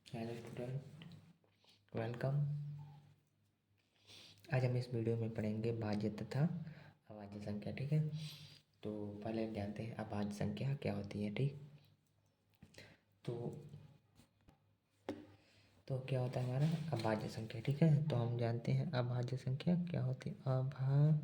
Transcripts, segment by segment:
Hello student, welcome. आज हम इस वीडियो में पढ़ेंगे भाज्य तथा अभाज्य संख्या। ठीक है, तो पहले जानते हैं अभाज्य संख्या क्या होती है। ठीक, तो क्या होता है हमारा अभाज्य संख्या। ठीक है, तो हम जानते हैं अभाज्य संख्या क्या होती है। अभाज्य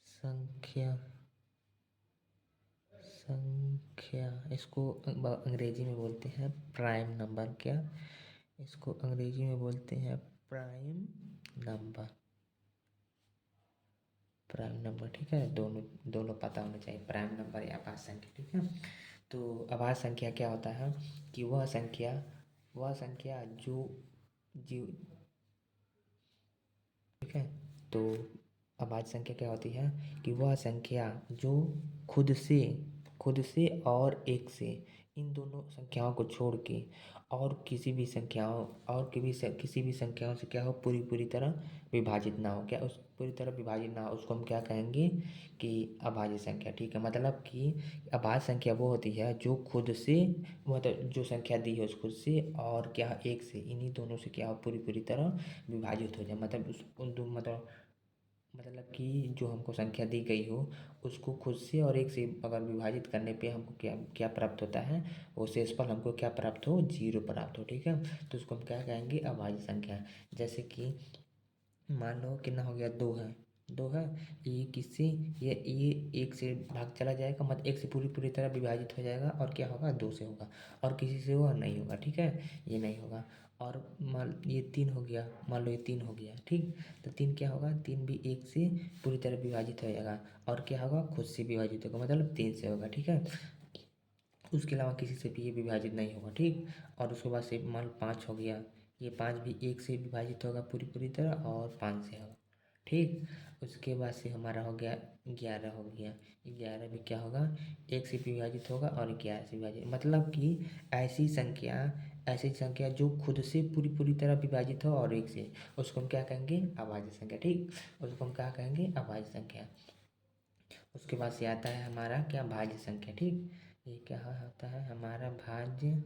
संख्या इसको अंग्रेजी में बोलते हैं प्राइम नंबर। क्या इसको अंग्रेजी में बोलते हैं? Prime number. प्राइम नंबर, ठीक है। दोनों दोनों पता होना चाहिए, प्राइम नंबर या अभाज्य संख्या। ठीक है, तो अभाज्य संख्या क्या होता है कि वह संख्या जो जीव ठीक है, तो अभाज्य संख्या क्या होती है कि वह संख्या जो खुद से और एक से, इन दोनों संख्याओं को छोड़ के और किसी भी संख्याओं से क्या हो, पूरी पूरी तरह विभाजित ना हो। क्या उस पूरी तरह विभाजित ना हो, उसको हम क्या कहेंगे कि अभाज्य संख्या। ठीक है, मतलब कि अभाज्य संख्या वो होती है जो खुद से, मतलब जो संख्या दी है उस खुद से और क्या एक से, इन्हीं दोनों से क्या हो, पूरी पूरी तरह विभाजित हो जाए। मतलब उस उन दो मतलब कि जो हमको संख्या दी गई हो उसको खुद से और एक से अगर विभाजित करने पे हमको क्या क्या प्राप्त होता है, वो शेषफल हमको क्या प्राप्त हो, 0 प्राप्त हो। ठीक है, तो उसको हम क्या कहेंगे, अभाज्य संख्या। जैसे कि मान लो कितना हो गया, 2 है। 2 है, ये किससे, ये एक से भाग चला जाएगा, मतलब एक से पूरी पूरी तरह विभाजित हो जाएगा और क्या होगा, 2 से होगा। और किसी से वह नहीं होगा। ठीक है, ये नहीं होगा। और मान ये 3 हो गया, मान लो ये 3 हो गया। ठीक, तो 3 क्या होगा, 3 भी एक से पूरी तरह विभाजित हो जाएगा और क्या होगा, खुद से विभाजित होगा, मतलब 3 से होगा। ठीक है, उसके अलावा किसी से भी ये विभाजित नहीं होगा। ठीक, और उसके बाद से मान लो 5 हो गया, ये 5 भी एक से विभाजित होगा पूरी पूरी तरह और 5 से होगा। ठीक, उसके बाद से हमारा हो गया 11 हो गया। 11 भी क्या होगा, एक से विभाजित होगा और 11 से विभाजित, मतलब कि ऐसी संख्या जो खुद से पूरी पूरी तरह विभाजित हो और एक से, उसको हम क्या कहेंगे, अभाज्य संख्या। ठीक, उसको हम क्या कहेंगे, अभाज्य संख्या। उसके बाद से आता है हमारा क्या, भाज्य संख्या। ठीक, ये क्या होता है हमारा भाज्य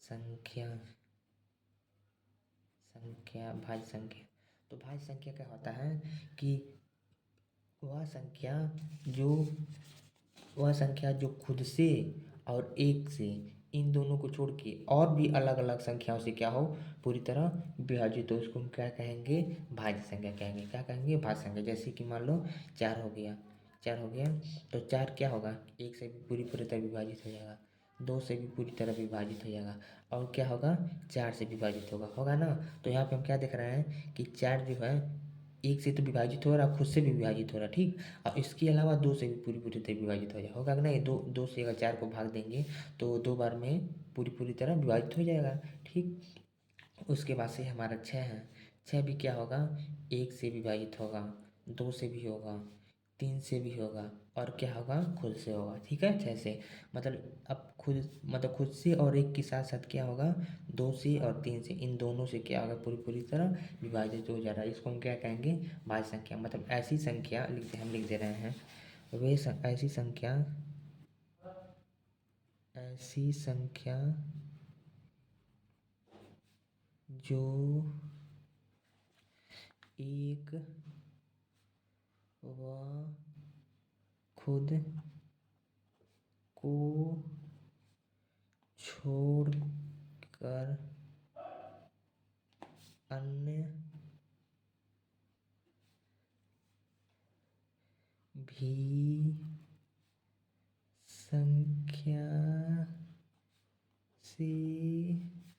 संख्या। भाज्य संख्या, तो भाज्य संख्या क्या होता है कि वह संख्या जो वह संख्या जो खुद से और एक से, इन दोनों को छोड़ के और भी अलग अलग संख्याओं से क्या हो, पूरी तरह विभाजित हो, उसको हम क्या कहेंगे, भाज्य संख्या कहेंगे। क्या कहेंगे, भाज्य संख्या। जैसे कि मान लो 4 हो गया, 4 हो गया, तो 4 क्या होगा, एक से भी पूरी पूरी तरह विभाजित हो जाएगा, 2 से भी पूरी तरह विभाजित हो जाएगा और क्या होगा, 4 से विभाजित होगा ना। तो यहाँ पे हम क्या देख रहे हैं कि 4 जो है एक से तो विभाजित हो रहा, खुद से भी विभाजित हो रहा। ठीक, और इसके अलावा 2 से भी पूरी पूरी तरह विभाजित हो जाए, होगा कि नहीं। दो से अगर 4 को भाग देंगे तो 2 बार में पूरी पूरी तरह विभाजित हो जाएगा। ठीक, उसके बाद से हमारा 6 है। 6 भी क्या होगा, एक से विभाजित होगा, 2 से भी होगा, 3 से भी होगा और क्या होगा, खुद से होगा। ठीक है, 6 से, मतलब अब खुद से और एक के साथ साथ क्या होगा, 2 से और 3 से, इन दोनों से क्या होगा, पूरी पूरी तरह विभाजित हो जा रहा है। इसको हम क्या कहेंगे, भाज्य संख्या। मतलब हम लिख दे रहे हैं, ऐसी संख्या जो एक व खुद को छोड़कर अन्य भी संख्या से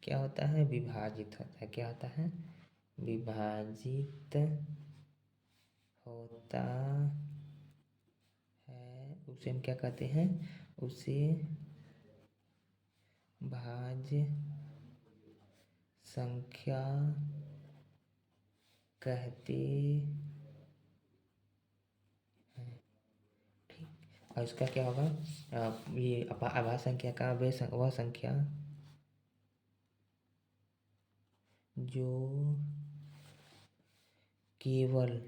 क्या होता है, विभाजित होता है। क्या होता है, विभाजित होता है, उसे हम क्या कहते हैं, उसे भाज्य संख्या कहते हैं। ठीक, और इसका क्या होगा, ये अभाज्य संख्या का वह संख्या जो केवल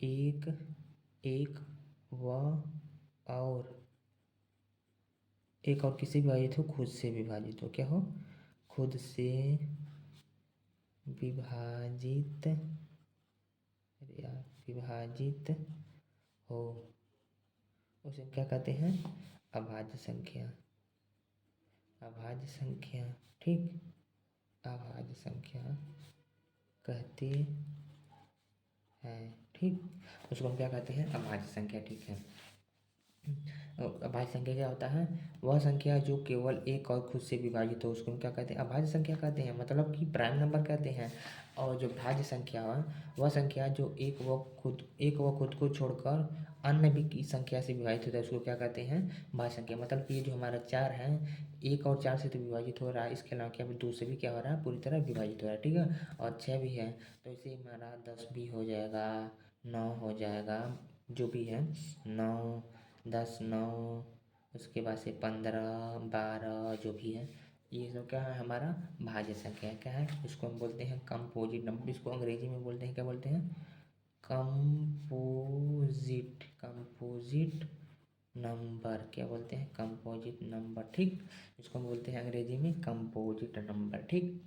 एक एक व और एक और किससे विभाजित हो, खुद से विभाजित हो, क्या हो, खुद से विभाजित, अरे यार, विभाजित हो, उसे क्या कहते हैं, अभाज्य संख्या, अभाज्य संख्या, ठीक, अभाज्य संख्या कहते हैं, ठीक, उसको हम क्या कहते हैं, अभाज्य संख्या, ठीक है। अभाज्य संख्या क्या होता है, वह संख्या जो केवल एक और खुद से विभाजित हो उसको हम क्या कहते हैं, अभाज्य संख्या कहते हैं, मतलब कि प्राइम नंबर कहते हैं। और जो भाज्य संख्या है वह संख्या जो एक व खुद को छोड़कर अन्य भी की संख्या से विभाजित होता है उसको क्या कहते हैं, भाज्य संख्या। मतलब कि ये जो हमारा 4 है, 1 और 4 से तो विभाजित हो रहा है, इसके अलावा क्या 2 से भी क्या हो रहा है, पूरी तरह विभाजित हो रहा है, ठीक है। और 6 भी है, तो इसे हमारा 10 भी हो जाएगा, 9 हो जाएगा, जो भी है 9, 10, 9, उसके बाद से 15, 12, जो भी है, ये सब क्या है, हमारा भाज्य संख्या है, क्या है, इसको हम बोलते हैं कंपोजिट नंबर, इसको अंग्रेजी में बोलते हैं, क्या बोलते हैं, कंपोजिट, कंपोजिट नंबर, क्या बोलते हैं, कंपोजिट नंबर, ठीक, इसको हम बोलते हैं अंग्रेजी में कंपोजिट नंबर, ठीक,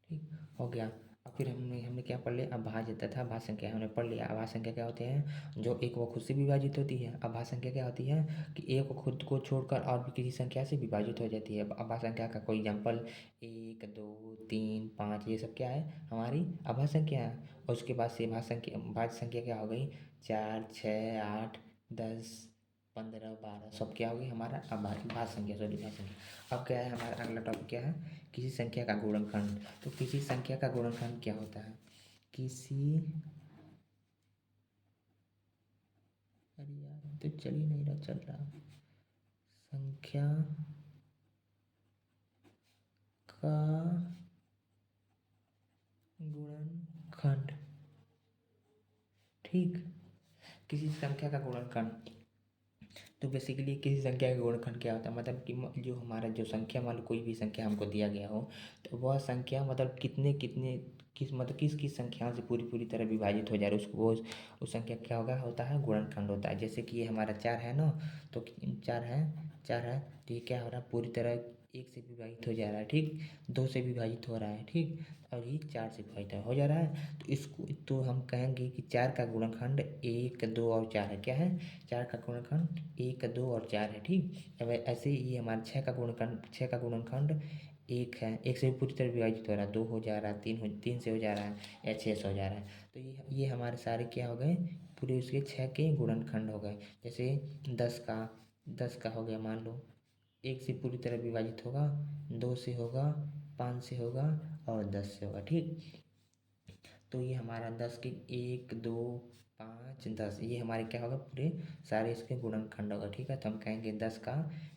ठीक हो गया। और फिर हमने हमने क्या पढ़ लिया, अभाज्य तथा अभाज्य संख्या हमने पढ़ लिया। अभाज्य संख्या क्या होते हैं, जो एक व खुद से विभाजित होती है। अभाज्य संख्या क्या होती है कि एक व खुद को छोड़कर और भी किसी संख्या से विभाजित हो जाती है। अभाज्य संख्या का कोई एग्जाम्पल 1, 2, 3, 5, ये सब क्या है, हमारी अभाज्य संख्या है। और उसके बाद से भाज्य संख्या क्या हो गई, 4, 6, 8, 10, 15, 12, सब क्या होगी, हमारा भाज्य संख्या, सॉरी भाज्य संख्या। अब क्या है हमारा अगला टॉपिक, क्या है, किसी संख्या का गुणनखंड। तो किसी संख्या का गुणनखंड क्या होता है, किसी, अरे यार तो चल ही नहीं रहा, चल रहा, संख्या का गुणनखंड, ठीक, किसी संख्या का गुणनखंड। तो बेसिकली किसी संख्या का गुणनखंड क्या होता है, मतलब कि जो हमारा जो संख्या, मान लो कोई भी संख्या हमको दिया गया हो, तो वह संख्या मतलब कितने कितने किस किस संख्याओं से पूरी पूरी तरह विभाजित हो जा रहा है, उसको वो उस संख्या क्या होगा, होता है गुणनखंड होता है। जैसे कि ये हमारा 4 है ना, तो 4 है तो ये क्या हो रहा है, पूरी तरह 1 से विभाजित हो जा रहा है, ठीक, 2 से विभाजित हो रहा है, ठीक, और ये 4 से विभाजित हो जा रहा है। तो इसको तो हम कहेंगे कि 4 का गुणनखंड 1, 2 और 4 है, क्या है, 4 का गुणनखंड 1, 2 और 4 है, ठीक। अब ऐसे ही ये हमारा 6 का गुणनखंड 1 है, 1 से भी पूरी तरह विभाजित हो रहा है, 2 हो जा रहा है, 3 से हो जा रहा है, या 6 से हो जा रहा है। तो ये हमारे सारे क्या हो गए, पूरे उसके 6 के गुणनखंड हो गए। जैसे 10 का हो गया, मान लो 1 से पूरी तरह विभाजित होगा, 2 से होगा, 5 से होगा और 10 से होगा, ठीक। तो ये हमारा 10 के 1, 2, 5, 10, ये हमारे क्या होगा, पूरे सारे इसके गुणनखंड होगा, ठीक है। तो हम कहेंगे 10 का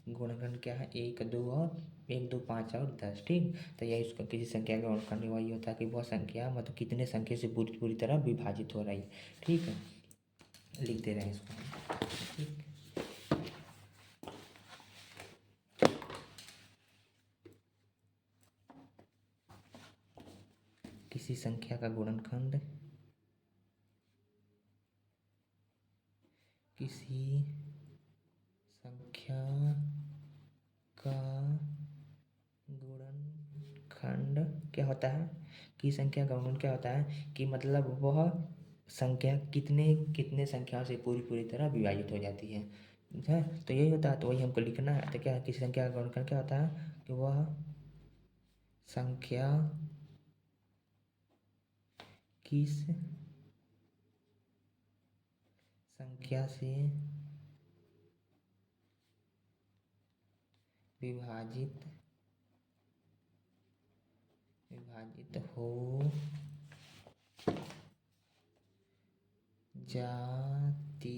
गुणनखंड क्या है, 1, 2 और 1, 2, 5 और 10, ठीक। तो यही उसका किसी संख्या का गुणनखंड वही होता है कि वह संख्या मतलब कितने संख्या से पूरी पूरी तरह विभाजित हो रही है, ठीक है। लिख दे रहे हैं इसको, ठीक। किसी संख्या का गुणनखंड किसी संख्या का गुणनखंड क्या होता है, कि संख्या का गुणन क्या होता है कि मतलब वह संख्या कितने कितने संख्याओं से पूरी पूरी तरह विभाजित हो जाती है, ठीक है। तो यही होता है, तो वही हमको लिखना है। तो क्या है, किसी संख्या का गुणनखंड क्या होता है कि वह संख्या किस संख्या से विभाजित विभाजित हो जाती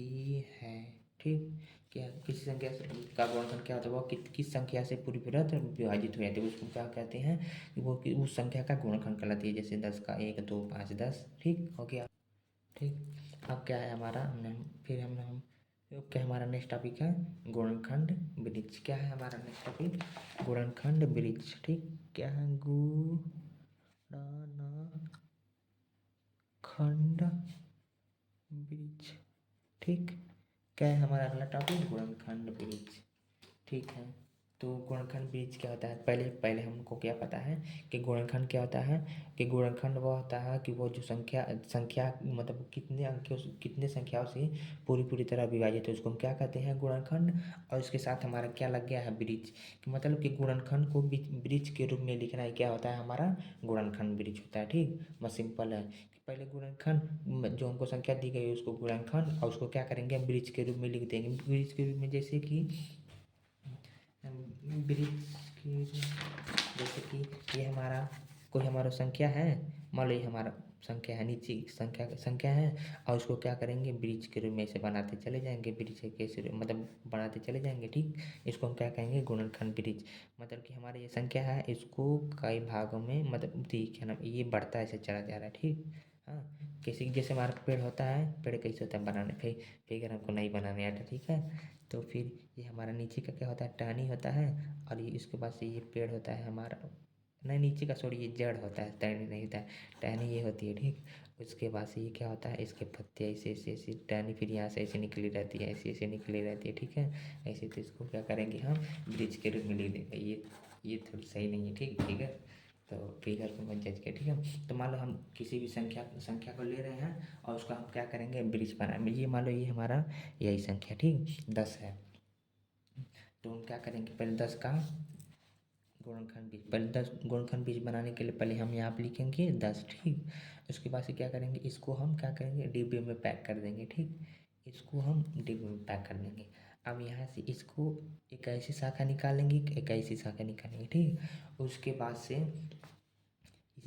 है, ठीक। क्या किसी संख्या से का गुणनखंड क्या होता है, वो किस संख्या से पूरी पूरी तरह विभाजित हो जाती है, उसको क्या कहते हैं कि वो उस संख्या का गुणनखंड कहलाती है। जैसे 10 का 1, 2, 5, 10, ठीक हो गया, ठीक। अब क्या है हमारा, हमने फिर हम क्या हमारा नेक्स्ट टॉपिक है गुणनखंड वृक्ष। क्या है हमारा नेक्स्ट टॉपिक, गुणनखंड वृक्ष, ठीक। क्या है, गुणनखंड वृक्ष, ठीक। क्या है हमारा अगला टॉपिक, गुणनखंड वृक्ष, ठीक है। तो गुणनखंड बीज क्या होता है, पहले पहले हमको क्या पता है कि गुणनखंड क्या होता है, कि गुणनखंड वो होता है कि वो जो संख्या संख्या मतलब कितने अंकों से कितने संख्याओं से पूरी पूरी तरह विभाजित है उसको हम क्या कहते हैं, गुणनखंड। और उसके साथ हमारा क्या लग गया है, ब्रिज, कि मतलब कि गुणनखंड को ब्रिज के रूप में लिखना है, क्या होता है हमारा गुणनखंड ब्रिज होता है। ठीक, बस सिंपल है कि पहले गुणनखंड जो हमको संख्या दी गई है उसको गुणनखंड, और उसको क्या करेंगे ब्रिज के रूप में लिख देंगे। ब्रिज के रूप में जैसे कि ब्रिज की, जैसे कि ये हमारा कोई हमारा संख्या है, मान लो ये हमारा संख्या है, नीचे संख्या संख्या है, और उसको क्या करेंगे ब्रिज के रूप में ऐसे बनाते चले जाएंगे, ब्रिज के कैसे मतलब बनाते चले जाएंगे। ठीक, इसको हम क्या कहेंगे गुणनखंड ब्रिज। मतलब कि हमारी ये संख्या है, इसको कई भागों में मतलब ठीक है ना, ये बढ़ता ऐसे चला जा रहा है। ठीक, हाँ, किसी जैसे हमारा पेड़ होता है, पेड़ कैसे होता है बनाने, फिर हमको नहीं बनाने आता। ठीक है, तो फिर ये हमारा नीचे का क्या होता है, टहनी होता है, और ये इसके पास ये पेड़ होता है हमारा, नहीं नीचे का सॉरी, ये जड़ होता है, टहनी नहीं होता है, टहनी ये होती है। ठीक, उसके बाद से ये क्या होता है, इसके पत्ते ऐसे ऐसे ऐसे, टहनी फिर यहाँ से ऐसे निकली रहती है, ऐसे ऐसे निकली रहती है। ठीक है, ऐसे, तो इसको क्या करेंगे हम ब्रिज के रूप में लिख देंगे। ये थोड़ी सही नहीं है। ठीक, फिगर, तो फिगर को मत जज के। ठीक है, तो मान लो हम किसी भी संख्या संख्या को ले रहे हैं और उसको हम क्या करेंगे ब्रिज बनाएंगे। ये मान लो ये हमारा यही संख्या ठीक 10 है, तो हम क्या करेंगे पहले 10 का गुणनखंड बीज, पहले 10 गुणनखंड बीज बनाने के लिए पहले हम यहाँ पे लिखेंगे 10। ठीक, उसके बाद से क्या करेंगे, इसको हम क्या करेंगे डिब्बे में पैक कर देंगे। ठीक, इसको हम डिब्बे में पैक कर देंगे। अब यहाँ से इसको एक ऐसी शाखा निकालेंगे, एक ऐसी शाखा निकालेंगे। ठीक, उसके बाद से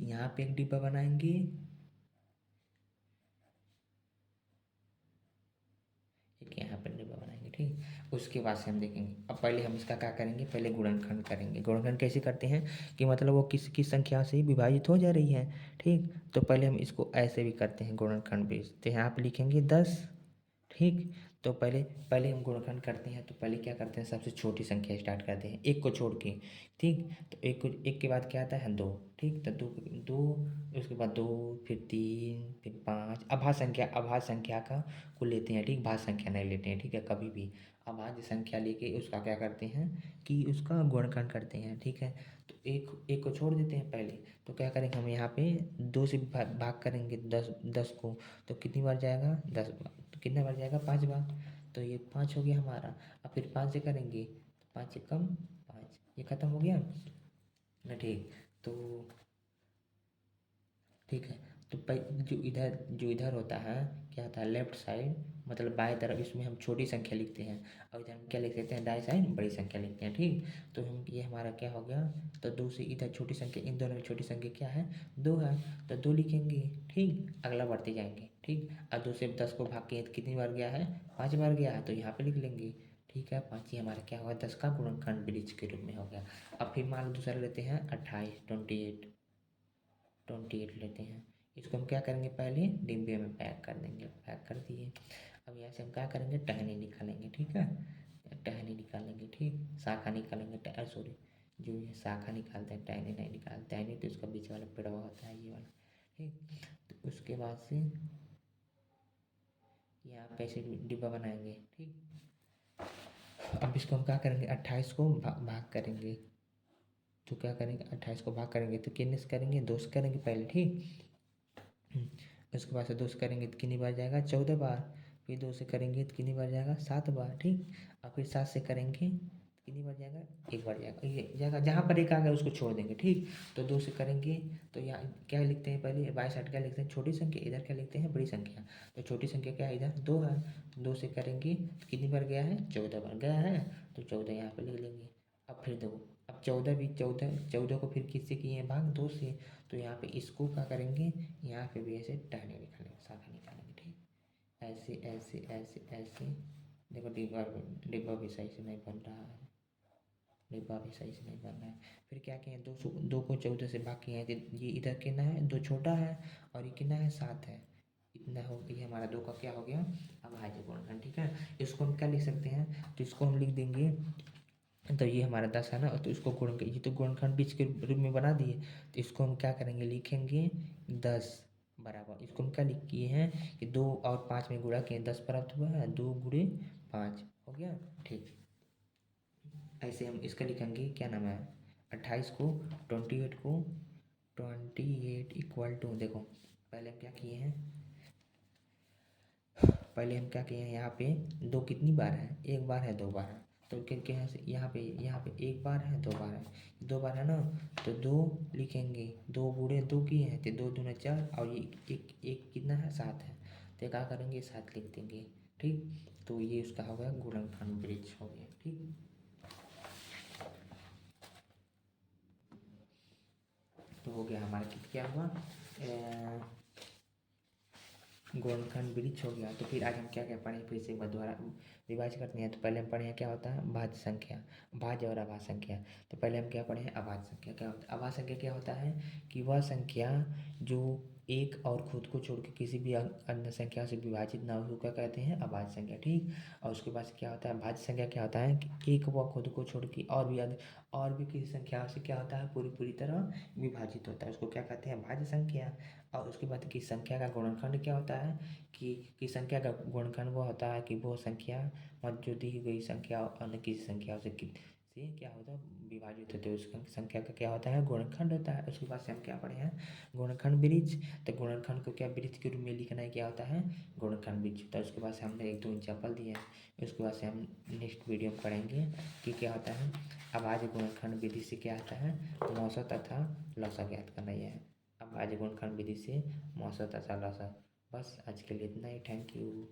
यहाँ पे एक डिब्बा बनाएंगे, एक यहाँ पर डिब्बा बनाएंगे। ठीक, उसके बाद से हम देखेंगे। अब पहले हम इसका क्या करेंगे, पहले गुणनखंड करेंगे। गुणनखंड कैसे करते हैं कि मतलब वो किस किस संख्या से विभाजित हो जा रही है। ठीक, तो पहले हम इसको ऐसे भी करते हैं गुणनखंड भी, तो यहाँ पे लिखेंगे 10। ठीक, तो पहले पहले हम गुणनखंड करते हैं, तो पहले क्या करते हैं सबसे छोटी संख्या स्टार्ट करते हैं एक को छोड़ के। ठीक, तो एक के बाद क्या आता है 2। ठीक, तो दो दो, उसके बाद 2, फिर 3, फिर 5, अभाज्य संख्या का को लेते हैं। ठीक, भाज्य संख्या नहीं लेते हैं। ठीक है, कभी भी अभाज्य संख्या लेके उसका क्या करते हैं कि उसका गुणनखंड करते हैं। ठीक है, तो एक एक को छोड़ देते हैं पहले, तो क्या करेंगे हम यहाँ पे 2 से भाग करेंगे 10 को, तो कितनी बार जाएगा 10 बार, तो कितना बार जाएगा 5 बार, तो ये 5 हो गया हमारा। अब फिर 5 से करेंगे तो 5 से कम 5, ये खत्म हो गया ना। ठीक, तो ठीक है, तो जो इधर होता है क्या होता है लेफ्ट साइड, मतलब बाएं तरफ, इसमें हम छोटी संख्या लिखते हैं, और इधर हम क्या लिख देते हैं दाएं साइड बड़ी संख्या लिखते हैं। ठीक, तो हम ये हमारा क्या हो गया, तो 2 से इधर छोटी संख्या, इन दोनों में छोटी संख्या क्या है 2 है, तो 2 लिखेंगे। ठीक, अगला बढ़ते जाएंगे। ठीक, और 2 से 10 को भाग के कितनी बार गया है 5 बार गया है, तो यहाँ पे लिख लेंगे। ठीक है, 5 ही हमारा क्या हुआ 10 का गुणनखंड ब्रिज के रूप में हो गया। अब फिर मान लो दूसरा लेते हैं 28, 28 लेते हैं, इसको हम क्या करेंगे पहले डिब्बे में पैक कर देंगे, पैक कर दिए। अब यहाँ से हम क्या करेंगे टहनी निकालेंगे। ठीक है, टहनी निकालेंगे। ठीक, शाखा निकालेंगे, सॉरी, जो ये शाखा निकालते हैं टहनी नहीं निकालते हैं, नहीं तो इसका बीच वाला पेड़वा होता है ये वाला। ठीक, तो उसके बाद से यहाँ पे ऐसे डिब्बा बनाएंगे। ठीक, अब इसको हम क्या करेंगे 28 को भाग करेंगे, तो क्या करेंगे 28 को भाग करेंगे तो कितने से करेंगे 2 से करेंगे पहले। ठीक, उसके बाद से 2 से करेंगे तो कितनी बार जाएगा 14 बार, फिर 2 से करेंगे तो कितनी बार जाएगा 7 बार। ठीक, और फिर 7 से करेंगे तो कितनी बार जाएगा 1 बार जाएगा, ये जाएगा जहाँ पर एक आ गया उसको छोड़ देंगे। ठीक, तो 2 से करेंगे तो यहाँ क्या लिखते हैं पहले बाई साइड क्या लिखते हैं छोटी संख्या, इधर क्या लिखते हैं बड़ी संख्या, तो छोटी संख्या क्या है इधर 2 है, तो 2 से करेंगे तो कितनी बार गया है 14 बार गया है, तो 14 यहाँ पर लिख लेंगे। अब फिर दो, अब 14 भी 14 को फिर किससे किए हैं भाग 2 से, तो यहाँ पे इसको क्या करेंगे यहाँ पे भी ऐसे टहनी निकालेंगे शाखा निकालेंगे। ठीक, ऐसे ऐसे ऐसे ऐसे, देखो डिब्बा डिब्बा भी सही से नहीं बन रहा है, डिब्बा भी सही से नहीं बन रहा है। फिर क्या किए 2 को 14 से भाग किए हैं, तो ये इधर कितना है 2 छोटा है, और ये कितना है 7 है, इतना हो गया हमारा 2 का क्या हो गया अभाज्य गुणनखंड। ठीक है, इसको हम क्या लिख सकते हैं, तो इसको हम लिख देंगे, तो ये हमारा 10 है ना, तो इसको गुण ये तो गुणनखंड बीज के रूप में बना दिए, तो इसको हम क्या करेंगे लिखेंगे 10 बराबर, इसको हम क्या लिख किए हैं कि 2 और 5 में गुणा किए 10 प्राप्त हुआ है, 2 गुणे 5 हो गया। ठीक, ऐसे हम इसका लिखेंगे, क्या नाम है, 28 को 28 को 28 इक्वल टू, देखो पहले हम क्या किए हैं, पहले हम क्या किए हैं, यहाँ पे दो कितनी बार है, एक बार है, दो बार है, तो क्या यहाँ से यहाँ पे एक बार है, दो बार है, दो बार है ना, तो दो लिखेंगे, दो बूढ़े दो किए हैं तो दो दूना चार, और ये एक एक कितना है, सात है, तो क्या करेंगे, सात लिख देंगे। ठीक, तो ये उसका हो गया गुणनखंड ब्रिज हो गया। ठीक, तो हो गया हमारा क्या हुआ, गुणनखंड ब्रिज हो गया। तो फिर आज हम क्या क्या पढ़े, फिर से एक बार दोबारा रिवाइज करते हैं। तो पहले हम पढ़े हैं क्या होता है, भाज्य संख्या, भाज्य और अभाज्य संख्या। तो पहले हम क्या पढ़े हैं, अभाज्य संख्या क्या होता है। अभाज्य संख्या क्या होता है कि वह संख्या जो एक और खुद को छोड़ के किसी भी अन्य संख्या से विभाजित ना हो, क्या कहते हैं, अभाज्य संख्या। ठीक, और उसके बाद क्या होता है, भाज्य संख्या क्या होता है कि एक व खुद को छोड़ के और भी किसी संख्या से क्या होता है, पूरी पूरी तरह विभाजित होता है, उसको क्या कहते हैं, भाज्य संख्या। और उसके बाद की संख्या का गुणनखंड क्या होता है कि संख्या का गुणनखंड वो होता है कि वो संख्या मत जो दी गई संख्या अन्य किसी संख्या से क्या होता है, विभाजित होते हैं, उस संख्या का क्या होता है, गुणनखंड होता है। उसके बाद से हम क्या पढ़े हैं, गुणनखंड ब्रिज। तो गुणनखंड को क्या ब्रिज के रूप में लिखना है, क्या होता है, गुणनखंड ब्रिज होता है। उसके बाद से हमने एक दो एग्जाम्पल दिए हैं। उसके बाद से हम नेक्स्ट वीडियो में पढ़ेंगे कि क्या होता है अभाज्य गुणनखंड विधि से क्या आता है, मौसा तथा लसा ज्ञात करना यह है। अब आज गुणनखंड विधि से मौसा तथा लसा। बस आज के लिए इतना ही, थैंक यू।